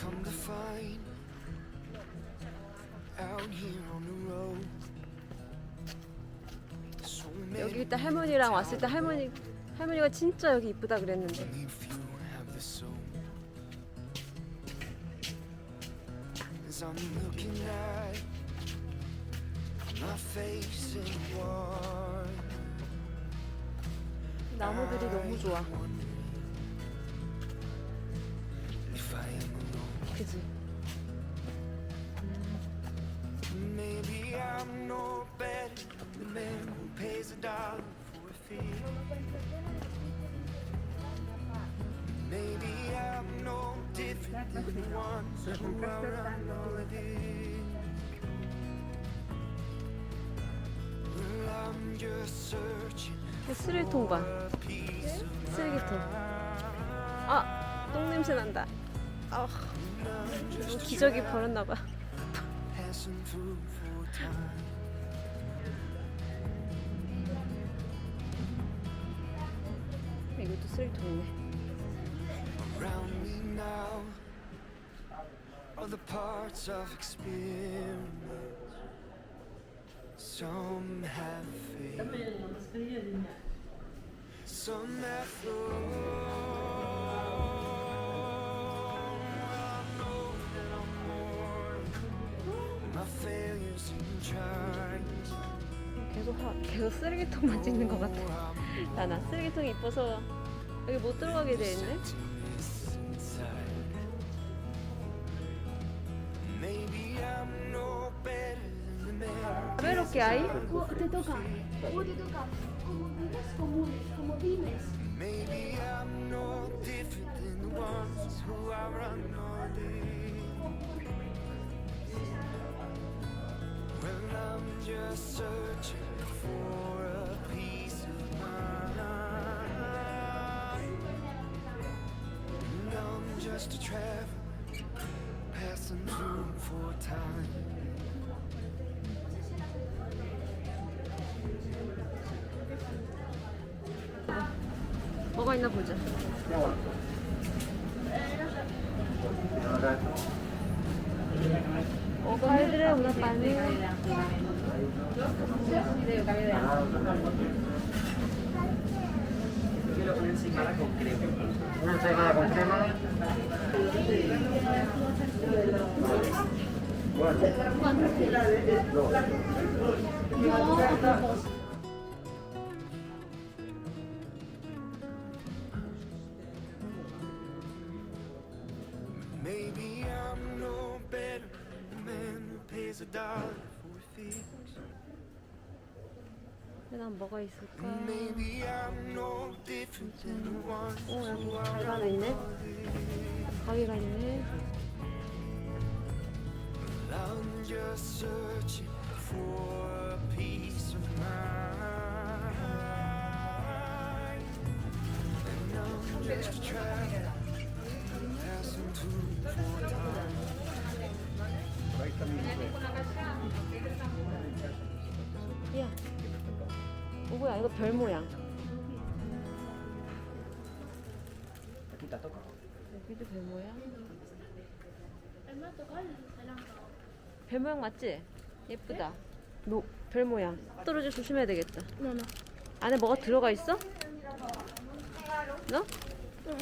come to find out here on the road. So 여기 일단 할머니랑 왔을 때 할머니가 진짜 여기 이쁘다 그랬는데. many few have the soul. As I'm looking at my face in war. 나무들이 너무 좋아. If I am alone, 그지? maybe I'm no better than the man who pays a dollar for a fee. Maybe I'm no different than the ones who are on holiday. Well, I'm just searching 쓰레기통 봐. for a piece of 쓰레기통. 아, 똥 냄새 난다. 아, 뭐 기저귀 버렸나 봐. passing through for time. 이것도 쓰레기통이네. Around me now are the parts of experience. Some have faith, some have flown. I know that I'm more than my failures in trying. 계속 쓰레기통만 찍는 것 같아. 나 쓰레기통이 이뻐서 여기 못 들어가게 돼 있네. Maybe I'm no better than the man. 가베로키 아이? Te toca. ¿Cómo te toca? Como vives, como vives. Maybe I'm no different than the ones who I run all day. Well, I'm just searching for a peace of mind. And I'm just a traveler passing through for time. 뭐가 있나 보자. Padre, una panela. Una ensalada con crema. Maybe I'm no better than a man who pays $1 for a fix. 난 뭐가 있을까? Maybe I'm no different than the ones 오, 여기 who 잘 are 가나 있네. 가위가 있네. I'm just searching for a peace of mind. And I'm just a traveler passing through for time. 야, 뭐야? 이거 별 모양. 여기도 별 모양. 별 모양 맞지? 예쁘다. 별 모양. 떨어져 조심해야 되겠다. No, no. 안에 뭐가 들어가 있어? 너? 응.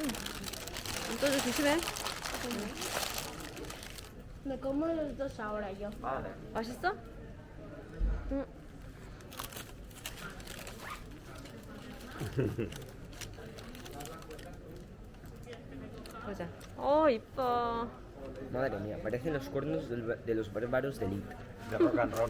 떨어져 조심해. Me como los dos ahora yo. 맛있어? 응. 보자. 이뻐. Madre mía, parecen los cuernos de los bárbaros de Elite. De rock and roll.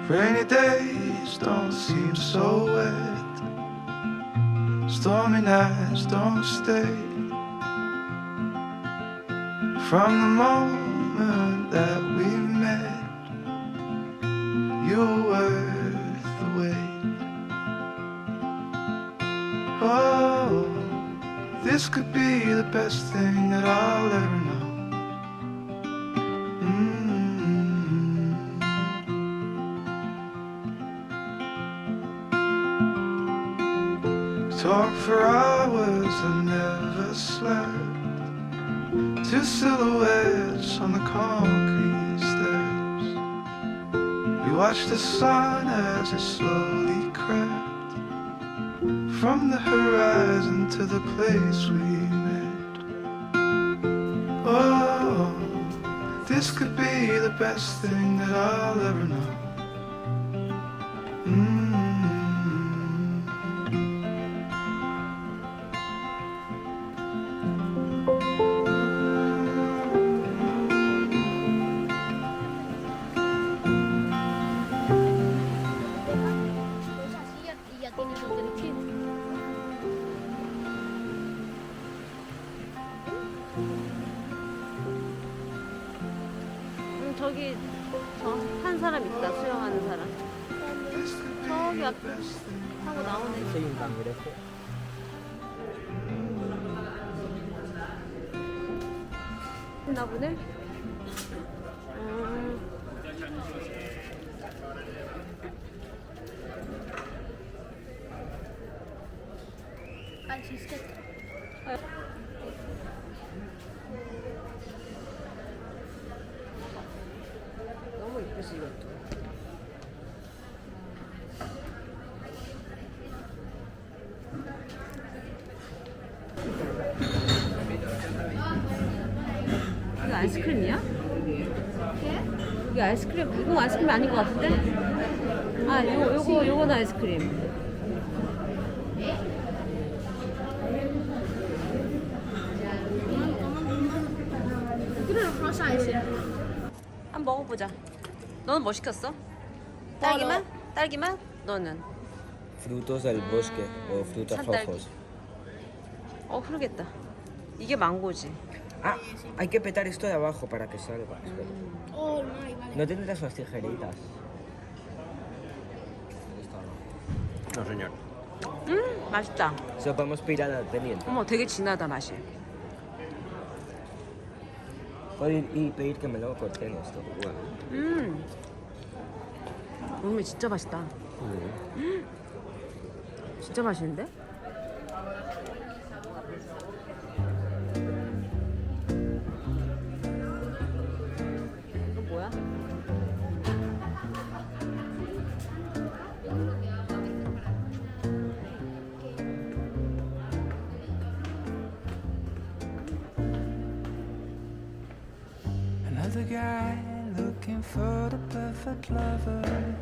Rainy days don't seem so wet. Stormy nights don't stay. From the moment that we met, you were worth the wait. Oh, this could be the best thing that I'll ever know. Talk for hours and never slept. Two silhouettes on the concrete steps. We watched the sun as it slowly crept from the horizon to the place we met. Oh, this could be the best thing that I'll ever know. Y ya tienes un derecho. 저기 한 사람 있다. 수영하는 사람. 저기 앞에 하고 나오네. Soy un cangrejo. 있나 보네. Al chiste. 너무 이쁘지 이것도. 이거 아이스크림이야? 이게 아이스크림, 이거 아이스크림 아닌 것 같은데? 아, 요거는 아이스크림. Quiero los rosa ese. 한번 먹어보자. 너는 뭐 시켰어? 딸기맛? 딸기맛? 너는? Frutos del bosque o frutos 산딸기. rojos. 흐르겠다. 이게 망고지. Ah, hay que petar esto de abajo para que salga. Espera. Oh, no, ¿No tendrás unas tijeritas? No, señor. 맛있다. Eso podemos pedir al teniente. 어머, 되게 진하다 맛이. Puedo ir y pedir que me lo corten esto. Bueno. 오늘 진짜 맛있다. 진짜 맛있는데? 이거 뭐야? perfect lover,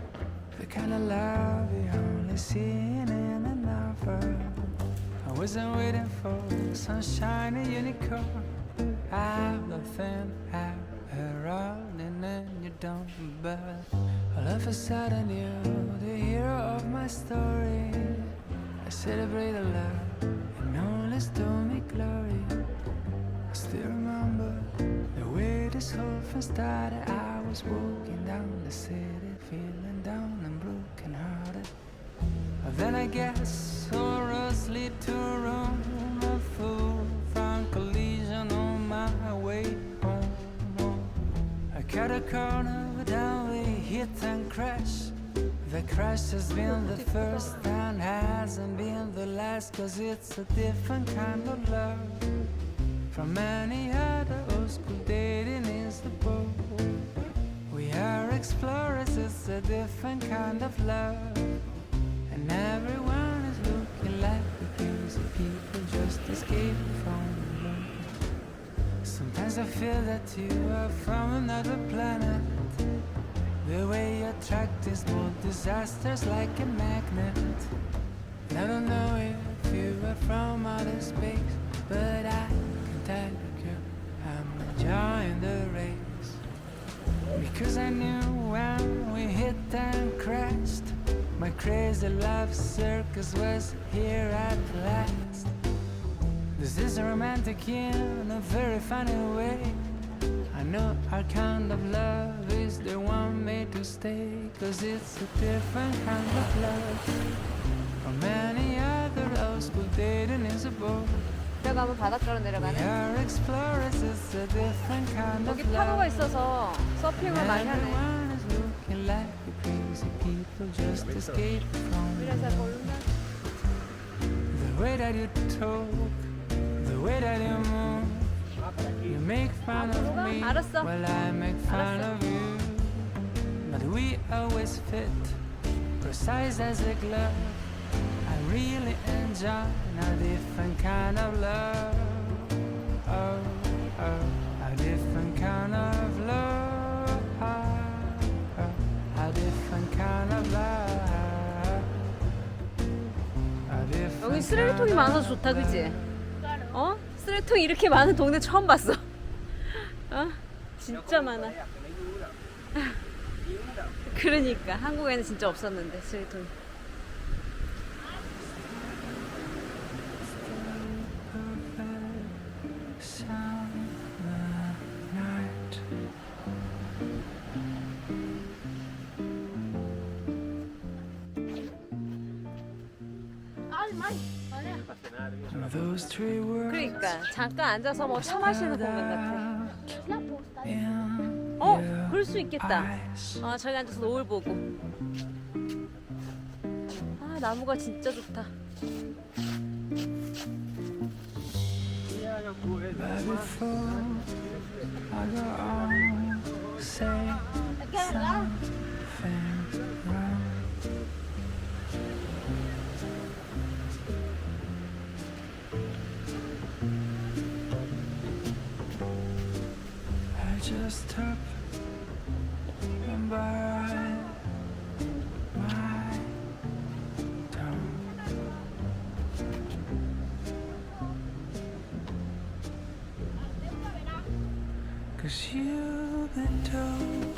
the kind of love you only see in a novel. I wasn't waiting for some shiny unicorn. I'm nothing, I'm rolling and you don't, but all of a sudden you're the hero of my story. I celebrate a love and only stole me glory. I still remember the way this whole thing started. I was walking down the city, feeling down and broken hearted. But then I guess all roads lead to Rome. A fool from collision on my way home. I cut a corner, down we hit and crash. The crash has been the first and hasn't been the last, 'cause it's a different kind of love from any other old school dating is the boat. We are explorers, it's a different kind of love, and everyone is looking like the crazy people just escape from the road. Sometimes I feel that you are from another planet. The way you attract is more disasters like a magnet. I don't know if you are from outer space, but I can tell you, girl, I'm enjoying the race. Because I knew when we hit and crashed, my crazy love circus was here at last. This is romantic in a very funny way. I know our kind of love is the one made to stay, 'cause it's a different kind of love from any other old school dating is a bore. 내려가면 바닷가로 We 내려가네. are explorers, it's a different kind of 여기 파도가 love. 있어서 서핑을 많이 하네. Everyone is looking like the crazy people just escape from the 그래서 road. 모른다. The way that you talk, the way that you move, you make fun of me 알았어. while I make fun 알았어. of you. But we always fit, precise as a glove. I really enjoy a different kind of love. Oh, oh, a different kind of love. Oh, a different kind of love. A different 여기 쓰레기통이 kind 많아서 of 좋다, 그지? love. 어? 쓰레기통이 이렇게 많은 동네 처음 봤어. 어? 진짜 많아. 그러니까 한국에는 진짜 없었는데 쓰레기통이. Summer night. Those three words 그러니까 잠깐 앉아서 뭐 차 마시는 공간 같아. Es la posta. in 어? 그럴 수 있겠다. eyes. 아 저기 앉아서 노을 보고. 아 나무가 진짜 좋다. But before I go on, say something wrong. I just hope and bite my tongue. Cause you've been told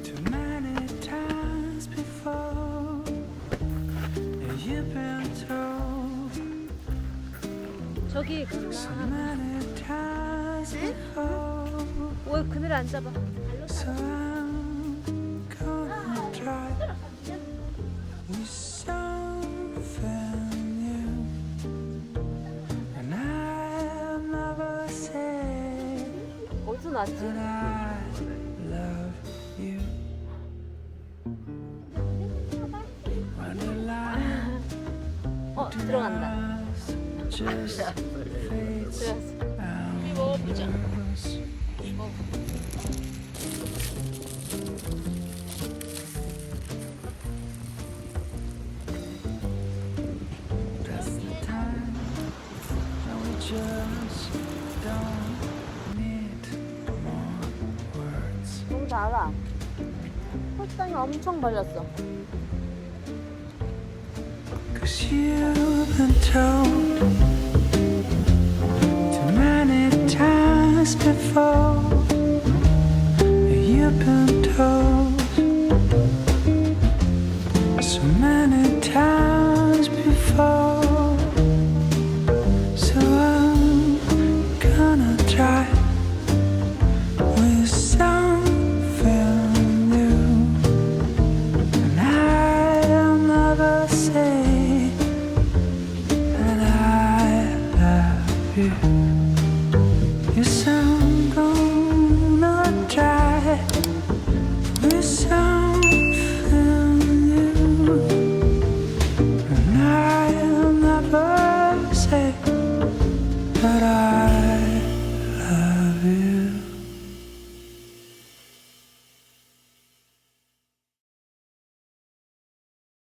too many times before. Yeah, you've been told 저기 so many times before. 왜 그늘 안 잡아? So I'm gonna try with something new. And I'll never say 어디서 났지? that I love you. When the light 어 들어간다. just fades 들어갔어. out. That's the time when we just don't need more words. 너무 달아. 설탕이 엄청 발렸어. Cause you've been told too many times before. You've been told so many times before. So I'm gonna try with something new, and I'll never say that I love you. Yes, I'm gonna try with something new, and I'll never say that I